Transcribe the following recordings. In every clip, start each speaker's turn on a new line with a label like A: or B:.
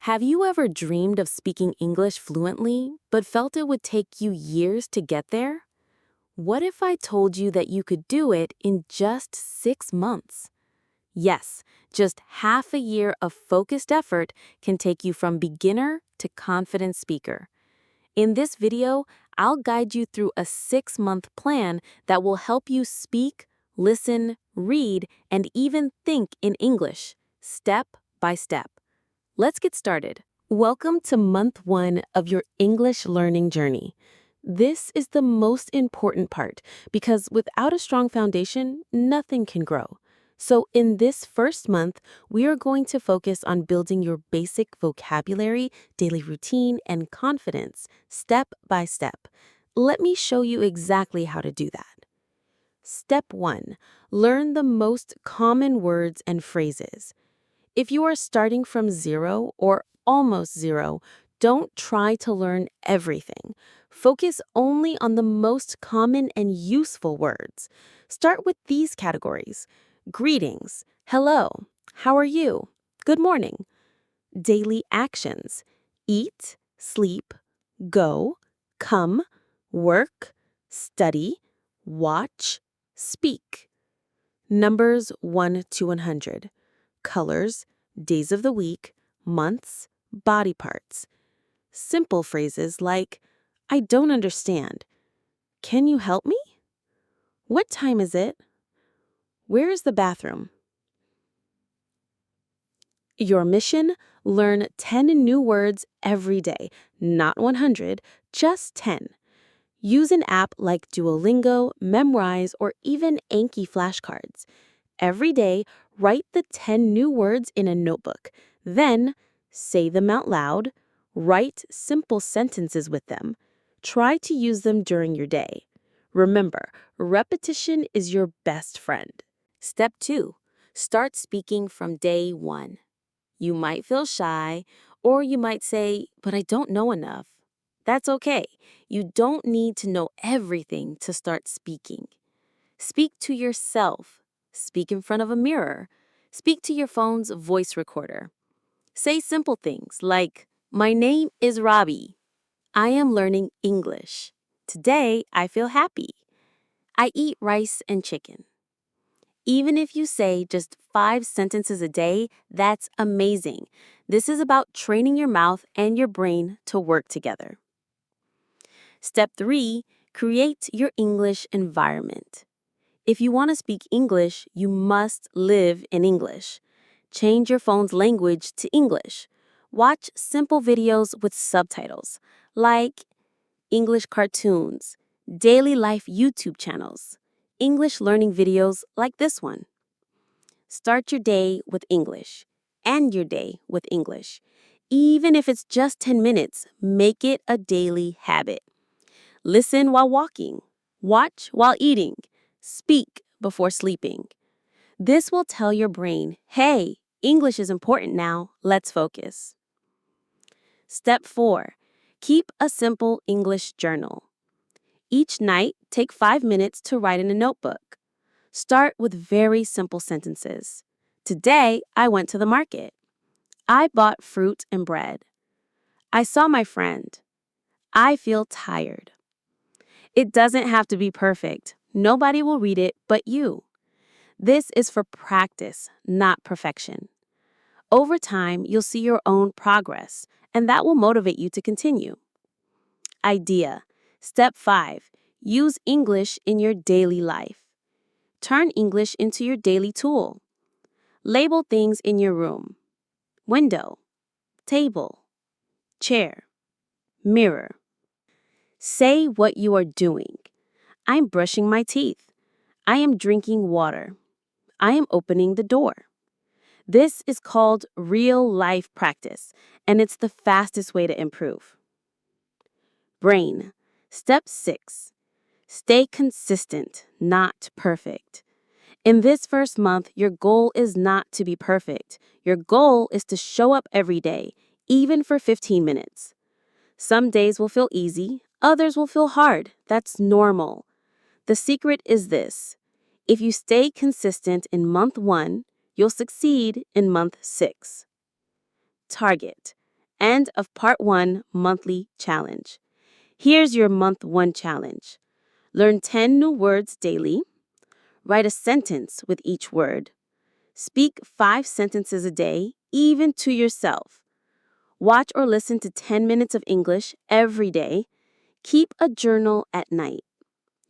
A: Have you ever dreamed of speaking English fluently, but felt it would take you years to get there? What if I told you that you could do it in just 6 months? Yes, just half a year of focused effort can take you from beginner to confident speaker. In this video, I'll guide you through a 6-month plan that will help you speak, listen, read, and even think in English, step by step. Let's get started. Welcome to month 1 of your English learning journey. This is the most important part because without a strong foundation, nothing can grow. So in this first month, we are going to focus on building your basic vocabulary, daily routine, and confidence step by step. Let me show you exactly how to do that. Step 1. Learn the most common words and phrases. If you are starting from zero or almost zero, don't try to learn everything. Focus only on the most common and useful words. Start with these categories: greetings, hello, how are you, good morning. Daily actions: eat, sleep, go, come, work, study, watch, speak. Numbers 1 to 100. Colors, days of the week, months, body parts. Simple phrases like, I don't understand. Can you help me? What time is it? Where is the bathroom? Your mission? Learn 10 new words every day, not 100, just 10. Use an app like Duolingo, Memrise, or even Anki flashcards. Every day, write the 10 new words in a notebook. Then, say them out loud. Write simple sentences with them. Try to use them during your day. Remember, repetition is your best friend. Step 2. Start speaking from day 1. You might feel shy, or you might say, but I don't know enough. That's okay. You don't need to know everything to start speaking. Speak to yourself. Speak in front of a mirror. Speak to your phone's voice recorder. Say simple things like, my name is Robbie. I am learning English. Today, I feel happy. I eat rice and chicken. Even if you say just 5 sentences a day, that's amazing. This is about training your mouth and your brain to work together. Step 3, create your English environment. If you want to speak English, you must live in English. Change your phone's language to English. Watch simple videos with subtitles, like English cartoons, daily life YouTube channels, English learning videos like this one. Start your day with English. End your day with English. Even if it's just 10 minutes, make it a daily habit. Listen while walking. Watch while eating. Speak before sleeping. This will tell your brain, hey, English is important now, let's focus. Step 4. Keep a simple English journal. Each night, take 5 minutes to write in a notebook. Start with very simple sentences. Today, I went to the market. I bought fruit and bread. I saw my friend. I feel tired. It doesn't have to be perfect. Nobody will read it but you. This is for practice, not perfection. Over time, you'll see your own progress, and that will motivate you to continue. Idea. Step 5. Use English in your daily life. Turn English into your daily tool. Label things in your room. Window, table, chair, mirror. Say what you are doing. I'm brushing my teeth. I am drinking water. I am opening the door. This is called real-life practice, and it's the fastest way to improve. Brain. Step 6. Stay consistent, not perfect. In this first month, your goal is not to be perfect. Your goal is to show up every day, even for 15 minutes. Some days will feel easy, others will feel hard. That's normal. The secret is this. If you stay consistent in month 1, you'll succeed in month 6. Target. end of Part 1 Monthly Challenge. Here's your Month 1 challenge. Learn 10 new words daily. Write a sentence with each word. Speak 5 sentences a day, even to yourself. Watch or listen to 10 minutes of English every day. Keep a journal at night.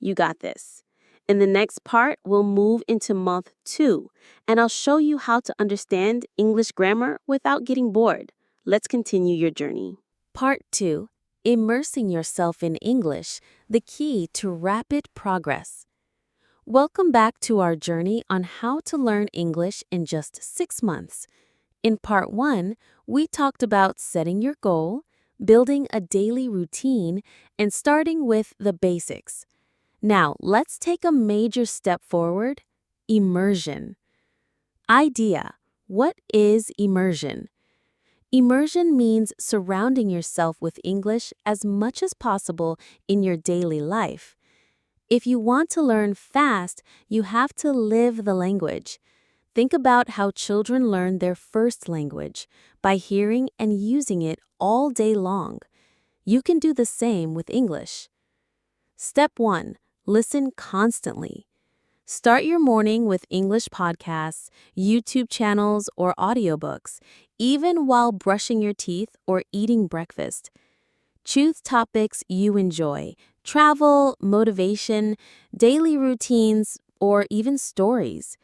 A: You got this. In the next part, we'll move into Month 2, and I'll show you how to understand English grammar without getting bored. Let's continue your journey. Part 2. Immersing yourself in English, the key to rapid progress. Welcome back to our journey on how to learn English in just 6 months. In Part 1, we talked about setting your goal, building a daily routine, and starting with the basics. Now, let's take a major step forward: immersion. Idea: what is immersion? Immersion means surrounding yourself with English as much as possible in your daily life. If you want to learn fast, you have to live the language. Think about how children learn their first language, by hearing and using it all day long. You can do the same with English. Step 1. Listen constantly. Start your morning with English podcasts, YouTube channels, or audiobooks, even while brushing your teeth or eating breakfast. Choose topics you enjoy: travel, motivation, daily routines, or even stories.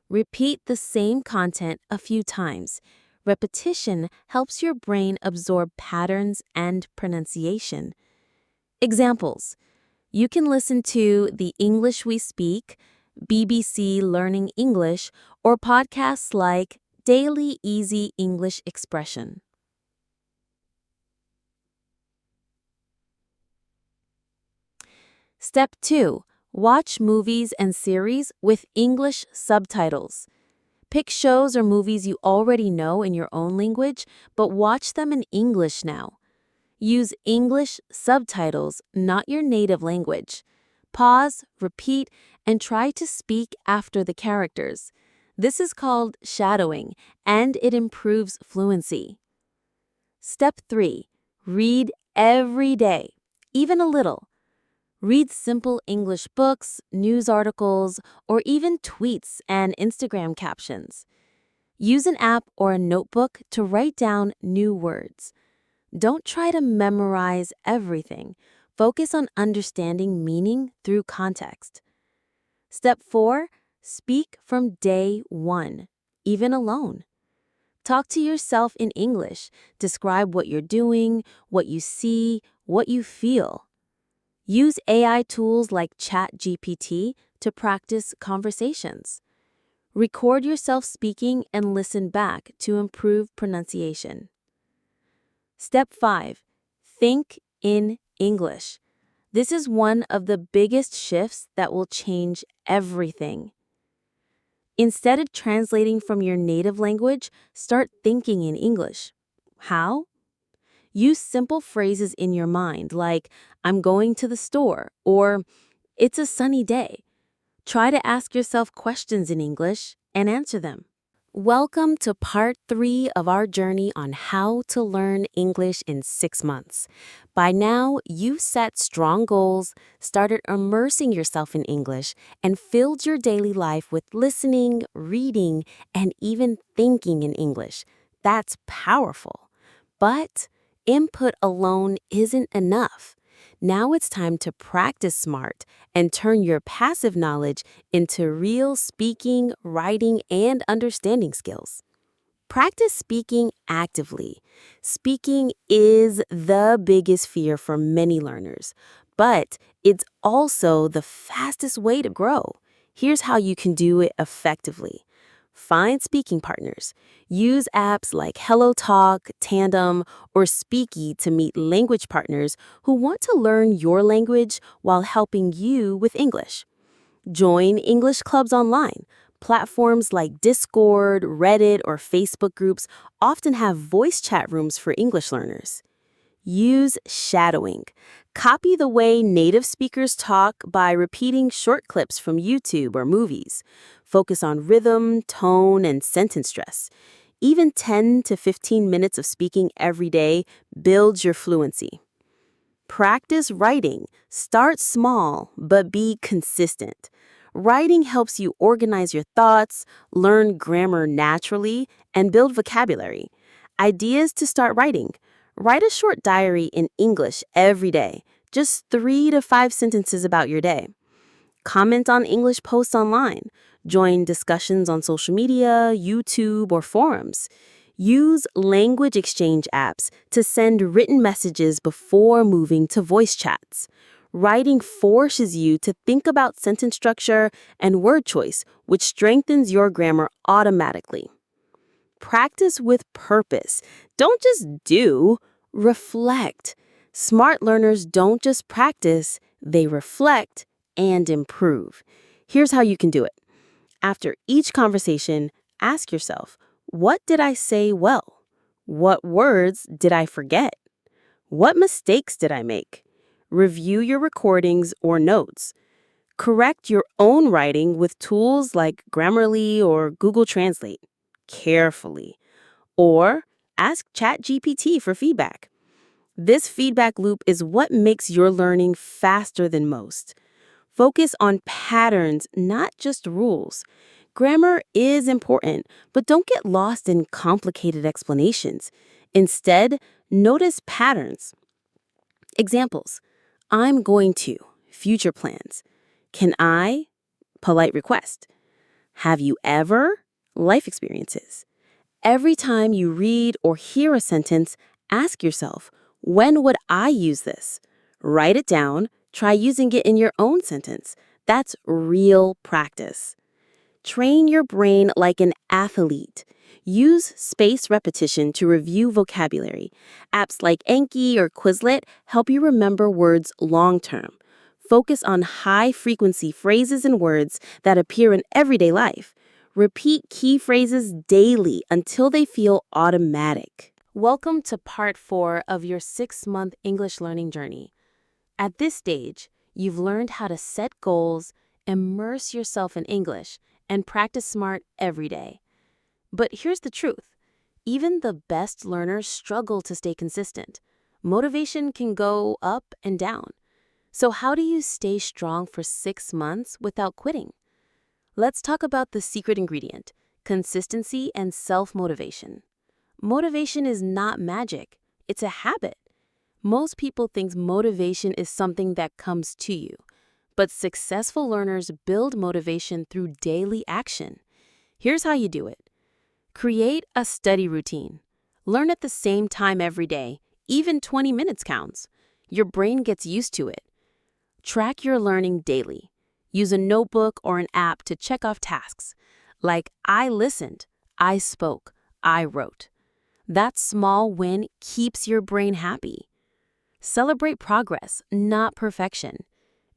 A: Repeat the same content a few times. Repetition helps your brain absorb patterns and pronunciation. Examples: you can listen to The English We Speak, BBC Learning English, or podcasts like Daily Easy English Expression. Step 2. Watch movies and series with English subtitles. Pick shows or movies you already know in your own language, but watch them in English now. Use English subtitles, not your native language. Pause, repeat, and try to speak after the characters. This is called shadowing, and it improves fluency. Step 3. Read every day, even a little. Read simple English books, news articles, or even tweets and Instagram captions. Use an app or a notebook to write down new words. Don't try to memorize everything. Focus on understanding meaning through context. Step 4. Speak from day 1, even alone. Talk to yourself in English. Describe what you're doing, what you see, what you feel. Use AI tools like ChatGPT to practice conversations. Record yourself speaking and listen back to improve pronunciation. Step 5. Think in English. This is one of the biggest shifts that will change everything. Instead of translating from your native language, start thinking in English. How? Use simple phrases in your mind like, I'm going to the store, or it's a sunny day. Try to ask yourself questions in English and answer them. Welcome to Part 3 of our journey on how to learn English in 6 months. By now, you've set strong goals, started immersing yourself in English, and filled your daily life with listening, reading, and even thinking in English. That's powerful. But input alone isn't enough. Now it's time to practice smart and turn your passive knowledge into real speaking, writing, and understanding skills. Practice speaking actively. Speaking is the biggest fear for many learners, but it's also the fastest way to grow. Here's how you can do it effectively. Find speaking partners. Use apps like HelloTalk, Tandem, or Speaky to meet language partners who want to learn your language while helping you with English. Join English clubs online. Platforms like Discord, Reddit, or Facebook groups often have voice chat rooms for English learners. Use shadowing. Copy the way native speakers talk by repeating short clips from YouTube or movies. Focus on rhythm, tone, and sentence stress. Even 10 to 15 minutes of speaking every day builds your fluency. Practice writing. Start small, but be consistent. Writing helps you organize your thoughts, learn grammar naturally, and build vocabulary. Ideas to start writing. Write a short diary in English every day, just 3 to 5 sentences about your day. Comment on English posts online. Join discussions on social media, YouTube, or forums. Use language exchange apps to send written messages before moving to voice chats. Writing forces you to think about sentence structure and word choice, which strengthens your grammar automatically. Practice with purpose. Don't just do, reflect. Smart learners don't just practice, they reflect and improve. Here's how you can do it. After each conversation, ask yourself, what did I say well? What words did I forget? What mistakes did I make? Review your recordings or notes. Correct your own writing with tools like Grammarly or Google Translate carefully. Or ask ChatGPT for feedback. This feedback loop is what makes your learning faster than most. Focus on patterns, not just rules. Grammar is important, but don't get lost in complicated explanations. Instead, notice patterns. Examples: I'm going to, future plans. Can I, polite request. Have you ever, life experiences. Every time you read or hear a sentence, ask yourself, when would I use this? Write it down, try using it in your own sentence. That's real practice. Train your brain like an athlete. Use spaced repetition to review vocabulary. Apps like Anki or Quizlet help you remember words long term. Focus on high-frequency phrases and words that appear in everyday life. Repeat key phrases daily until they feel automatic. Welcome to part 4 of your 6-month English learning journey. At this stage, you've learned how to set goals, immerse yourself in English, and practice smart every day. But here's the truth. Even the best learners struggle to stay consistent. Motivation can go up and down. So how do you stay strong for 6 months without quitting? Let's talk about the secret ingredient: consistency and self-motivation. Motivation is not magic. It's a habit. Most people think motivation is something that comes to you. But successful learners build motivation through daily action. Here's how you do it. Create a study routine. Learn at the same time every day. Even 20 minutes counts. Your brain gets used to it. Track your learning daily. Use a notebook or an app to check off tasks, like I listened, I spoke, I wrote. That small win keeps your brain happy. Celebrate progress, not perfection.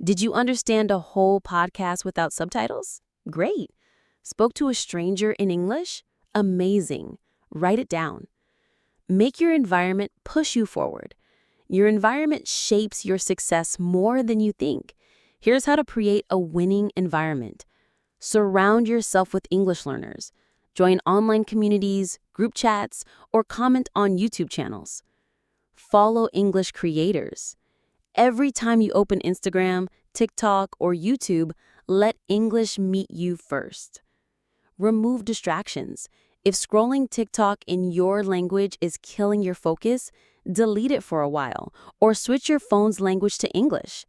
A: Did you understand a whole podcast without subtitles? Great. Spoke to a stranger in English? Amazing. Write it down. Make your environment push you forward. Your environment shapes your success more than you think. Here's how to create a winning environment. Surround yourself with English learners. Join online communities, group chats, or comment on YouTube channels. Follow English creators. Every time you open Instagram, TikTok, or YouTube, let English meet you first. Remove distractions. If scrolling TikTok in your language is killing your focus, delete it for a while, or switch your phone's language to English.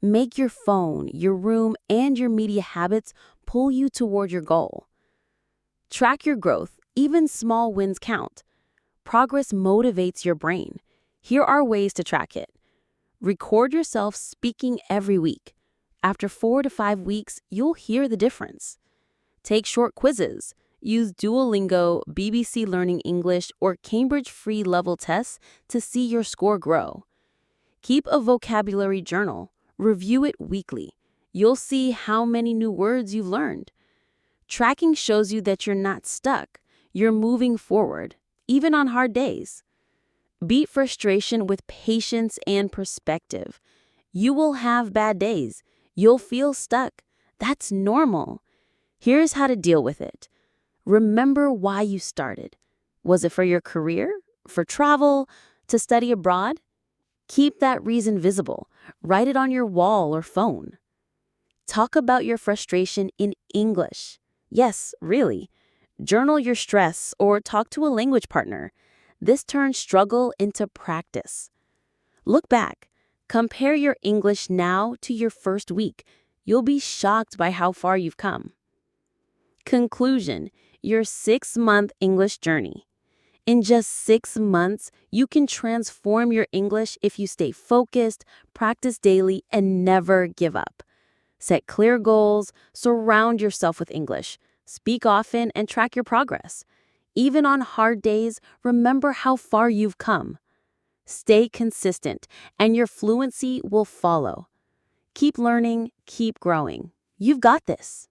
A: Make your phone, your room, and your media habits pull you toward your goal. Track your growth. Even small wins count. Progress motivates your brain. Here are ways to track it. Record yourself speaking every week. After 4 to 5 weeks, you'll hear the difference. Take short quizzes. Use Duolingo, BBC Learning English, or Cambridge free level tests to see your score grow. Keep a vocabulary journal. Review it weekly. You'll see how many new words you've learned. Tracking shows you that you're not stuck. You're moving forward, even on hard days. Beat frustration with patience and perspective. You will have bad days. You'll feel stuck. That's normal. Here's how to deal with it. Remember why you started. Was it for your career, for travel, to study abroad? Keep that reason visible. Write it on your wall or phone. Talk about your frustration in English. Yes, really. Journal your stress or talk to a language partner. This turns struggle into practice. Look back. Compare your English now to your first week. You'll be shocked by how far you've come. Conclusion: your 6-month English journey. In just 6 months, you can transform your English if you stay focused, practice daily, and never give up. Set clear goals, surround yourself with English, speak often, and track your progress. Even on hard days, remember how far you've come. Stay consistent, and your fluency will follow. Keep learning, keep growing. You've got this.